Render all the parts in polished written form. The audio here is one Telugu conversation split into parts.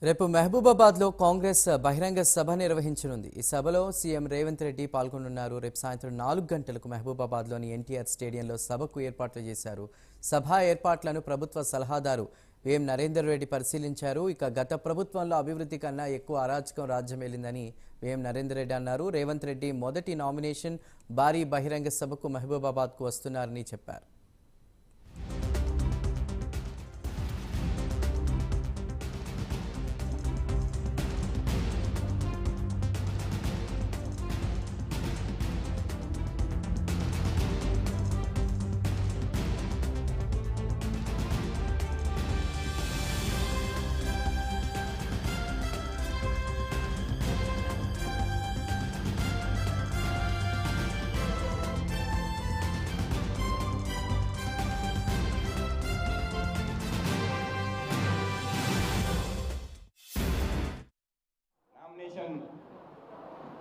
రేపు మహబూబాబాద్లో కాంగ్రెస్ బహిరంగ సభ నిర్వహించనుంది. ఈ సభలో సీఎం రేవంత్ రెడ్డి పాల్గొనున్నారు. రేపు సాయంత్రం 4 గంటలకు మహబూబాబాద్లోని ఎన్టీఆర్ స్టేడియంలో సభకు ఏర్పాట్లు చేశారు. సభ ఏర్పాట్లను ప్రభుత్వ సలహాదారు వేం నరేందర్ రెడ్డి పరిశీలించారు. ఇక గత ప్రభుత్వంలో అభివృద్ధి కన్నా ఎక్కువ అరాచకం రాజ్యమేలిందని వేం నరేందర్ రెడ్డి అన్నారు. రేవంత్ రెడ్డి మొదటి నామినేషన్ భారీ బహిరంగ సభకు మహబూబాబాద్కు వస్తున్నారని చెప్పారు.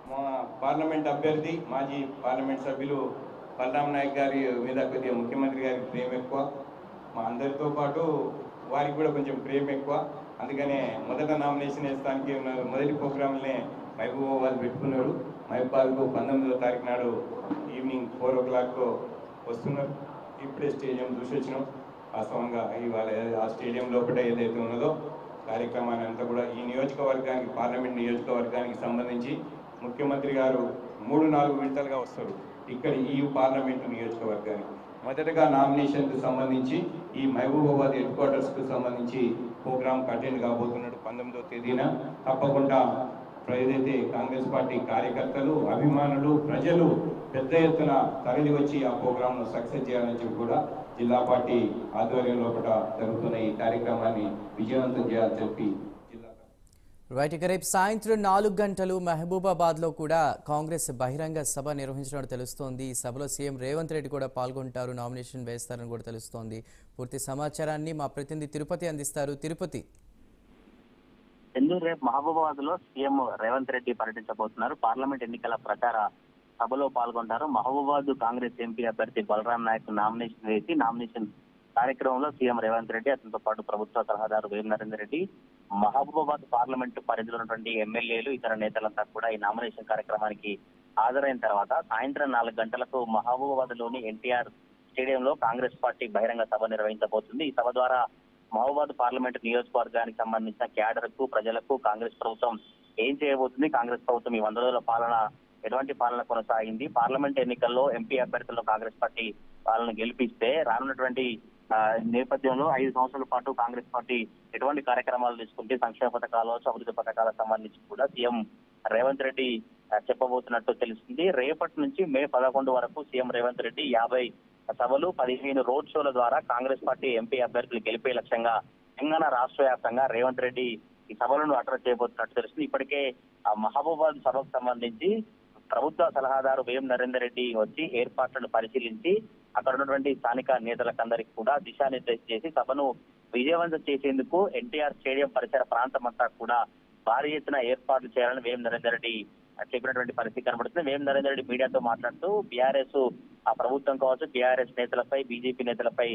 మా పార్లమెంట్ అభ్యర్థి మాజీ పార్లమెంట్ సభ్యులు బలరాం నాయక్ గారి మీద కొద్దిగా ముఖ్యమంత్రి గారికి ప్రేమ ఎక్కువ, మా అందరితో పాటు వారికి కూడా కొంచెం ప్రేమ ఎక్కువ. అందుకనే మొదట నామినేషన్ వేస్తానికి మొదటి ప్రోగ్రాంలనే మహబూబాబాద్ పెట్టుకున్నాడు. మహబూబాబాద్కు 19వ తారీఖు నాడు ఈవినింగ్ 4 o'clock వస్తున్నారు. ఇప్పుడే స్టేడియం చూసి వచ్చినాం. వాస్తవంగా ఇవాళ ఆ స్టేడియం లోపల ఏదైతే ఉన్నదో కార్యక్రమాన్ని అంతా కూడా ఈ నియోజకవర్గానికి, పార్లమెంట్ నియోజకవర్గానికి సంబంధించి ముఖ్యమంత్రి గారు 3-4 విడతలుగా వస్తారు ఇక్కడ ఈ పార్లమెంటు నియోజకవర్గానికి. మొదటగా నామినేషన్కు సంబంధించి ఈ మహబూబాబాద్ హెడ్ క్వార్టర్స్కు సంబంధించి ప్రోగ్రాం అటెండ్ కాబోతున్నాడు 19వ తేదీన. తప్పకుండా ఏదైతే కాంగ్రెస్ పార్టీ కార్యకర్తలు, అభిమానులు, ప్రజలు పెద్ద ఎత్తున తరలి వచ్చి ఆ ప్రోగ్రాంను సక్సెస్ చేయాలని చెప్పి కూడా జిల్లా పార్టీ ఆధ్వర్యంలో కూడా జరుగుతున్న ఈ కార్యక్రమాన్ని విజయవంతం చేయాలని చెప్పి ఇక రేపు సాయంత్రం 4 గంటలు మహబూబాబాద్లో కూడా కాంగ్రెస్ బహిరంగ సభ నిర్వహించినట్టు తెలుస్తోంది. ఈ సభలో సీఎం రేవంత్ రెడ్డి కూడా పాల్గొంటారు, నామినేషన్ వేస్తారని కూడా తెలుస్తోంది. పూర్తి సమాచారాన్ని మా ప్రతినిధి తిరుపతి అందిస్తారు. తిరుపతి, రేపు మహబూబాబాద్ లో సీఎం రేవంత్ రెడ్డి పర్యటించబోతున్నారు. పార్లమెంట్ ఎన్నికల ప్రచార సభలో పాల్గొంటారు. మహబూబాబాద్ కాంగ్రెస్ ఎంపీ అభ్యర్థి బలరాం నాయక్ నామినేషన్ వేసి నామినేషన్ కార్యక్రమంలో సీఎం రేవంత్ రెడ్డి, అతనితో పాటు ప్రభుత్వ సలహాదారు వేం నరేందర్ రెడ్డి, మహబూబాబాద్ పార్లమెంటు పరిధిలో ఉన్నటువంటి ఎమ్మెల్యేలు, ఇతర నేతలంతా కూడా ఈ నామినేషన్ కార్యక్రమానికి హాజరైన తర్వాత సాయంత్రం 4 గంటలకు మహబూబాబాద్ లోని ఎన్టీఆర్ స్టేడియంలో కాంగ్రెస్ పార్టీ బహిరంగ సభ నిర్వహించబోతుంది. ఈ సభ ద్వారా మహబూబాబాద్ పార్లమెంటు నియోజకవర్గానికి సంబంధించిన క్యాడర్ కు, ప్రజలకు కాంగ్రెస్ ప్రభుత్వం ఏం చేయబోతుంది, కాంగ్రెస్ ప్రభుత్వం ఈ 100 రోజుల పాలన ఎటువంటి పాలన కొనసాగింది, పార్లమెంట్ ఎన్నికల్లో ఎంపీ అభ్యర్థులను కాంగ్రెస్ పార్టీ వాళ్ళని గెలిపిస్తే రానున్నటువంటి నేపథ్యంలో 5 సంవత్సరాల పాటు కాంగ్రెస్ పార్టీ ఎటువంటి కార్యక్రమాలు తీసుకుంటే సంక్షేమ పథకాలు, అభివృద్ధి పథకాలకు సంబంధించి కూడా సీఎం రేవంత్ రెడ్డి చెప్పబోతున్నట్టు తెలిసింది. రేపటి నుంచి మే 11 వరకు సీఎం రేవంత్ రెడ్డి 50 సభలు, 15 రోడ్ షోల ద్వారా కాంగ్రెస్ పార్టీ ఎంపీ అభ్యర్థులు గెలిపే లక్ష్యంగా తెలంగాణ రాష్ట్ర వ్యాప్తంగా రేవంత్ రెడ్డి ఈ సభలను అడ్రస్ చేయబోతున్నట్టు తెలుస్తుంది. ఇప్పటికే మహబూబాబాద్ సభకు సంబంధించి ప్రభుత్వ సలహాదారు వేం నరేందర్ రెడ్డి వచ్చి ఏర్పాట్లను పరిశీలించి అక్కడ ఉన్నటువంటి స్థానిక నేతలకందరికీ కూడా దిశానిర్దేశం చేసి సభను విజయవంతం చేసేందుకు ఎన్టీఆర్ స్టేడియం పరిసర ప్రాంతం అంతా కూడా భారీ ఎత్తున ఏర్పాట్లు చేయాలని వేం నరేందర్ రెడ్డి చెప్పినటువంటి పరిస్థితి కనబడుతుంది. వేం నరేందర్ రెడ్డి మీడియాతో మాట్లాడుతూ బీఆర్ఎస్ ఆ ప్రభుత్వం కావచ్చు, బీఆర్ఎస్ నేతలపై, బీజేపీ నేతలపై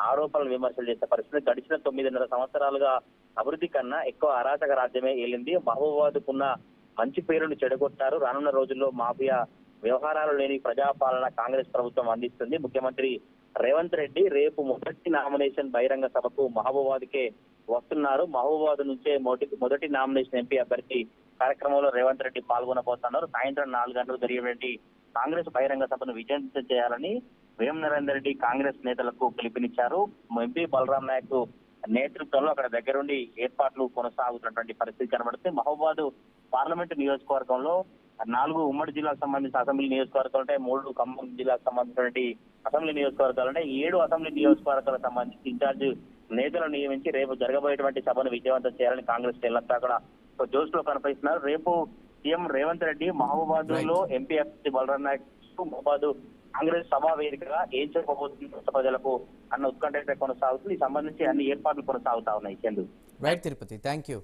ఆరోపణలు, విమర్శలు చేసే పరిస్థితి. గడిచిన 9.5 సంవత్సరాలుగా అభివృద్ధి కన్నా ఎక్కువ అరాచక రాజ్యమే ఏలింది. మహబూబాబాద్కున్న మంచి పేరును చెడగొట్టారు. రానున్న రోజుల్లో మాఫియా వ్యవహారాలు లేని ప్రజాపాలన కాంగ్రెస్ ప్రభుత్వం అందిస్తుంది. ముఖ్యమంత్రి రేవంత్ రెడ్డి రేపు మొదటి నామినేషన్ బహిరంగ సభకు మహబూబాబాద్ కే వస్తున్నారు. మహబూబాబాద్ నుంచే మొదటి నామినేషన్ ఎంపీ అభ్యర్థి కార్యక్రమంలో రేవంత్ రెడ్డి పాల్గొనబోతున్నారు. సాయంత్రం 4 గంటలకు జరిగేటువంటి కాంగ్రెస్ బహిరంగ సభను విజయవంతం చేయాలని వేం నరేందర్ రెడ్డి కాంగ్రెస్ నేతలకు పిలుపునిచ్చారు. ఎంపీ బలరాం నాయక్ నేతృత్వంలో అక్కడ దగ్గరుండి ఏర్పాట్లు కొనసాగుతున్నటువంటి పరిస్థితి కనబడుతుంది. మహబూబాబాద్ పార్లమెంటు నియోజకవర్గంలో 4 ఉమ్మడి జిల్లాకు సంబంధించిన అసెంబ్లీ నియోజకవర్గాలు ఉంటాయి, 3 ఖమ్మం జిల్లాకు సంబంధించినటువంటి అసెంబ్లీ నియోజకవర్గాలు ఉంటాయి. 7 అసెంబ్లీ నియోజకవర్గాలకు సంబంధించి ఇన్ఛార్జ్ నేతలను నియమించి రేపు జరగబోయేటువంటి సభను విజయవంతం చేయాలని కాంగ్రెస్ నేతలంతా కూడా జోష్ లో కనిపిస్తున్నారు. రేపు సీఎం రేవంత్ రెడ్డి మహబూబాబాద్ లో ఎంపీ అభ్యర్థి బలరాం నాయక్ మహబూబాబాద్ కాంగ్రెస్ సభా వేదికగా ఏం చెప్పబోతుంది ప్రజలకు అన్న ఉత్కంఠ కొనసాగుతుంది. ఈ సంబంధించి అన్ని ఏర్పాట్లు కొనసాగుతా ఉన్నాయి. Right Tirupati, thank you.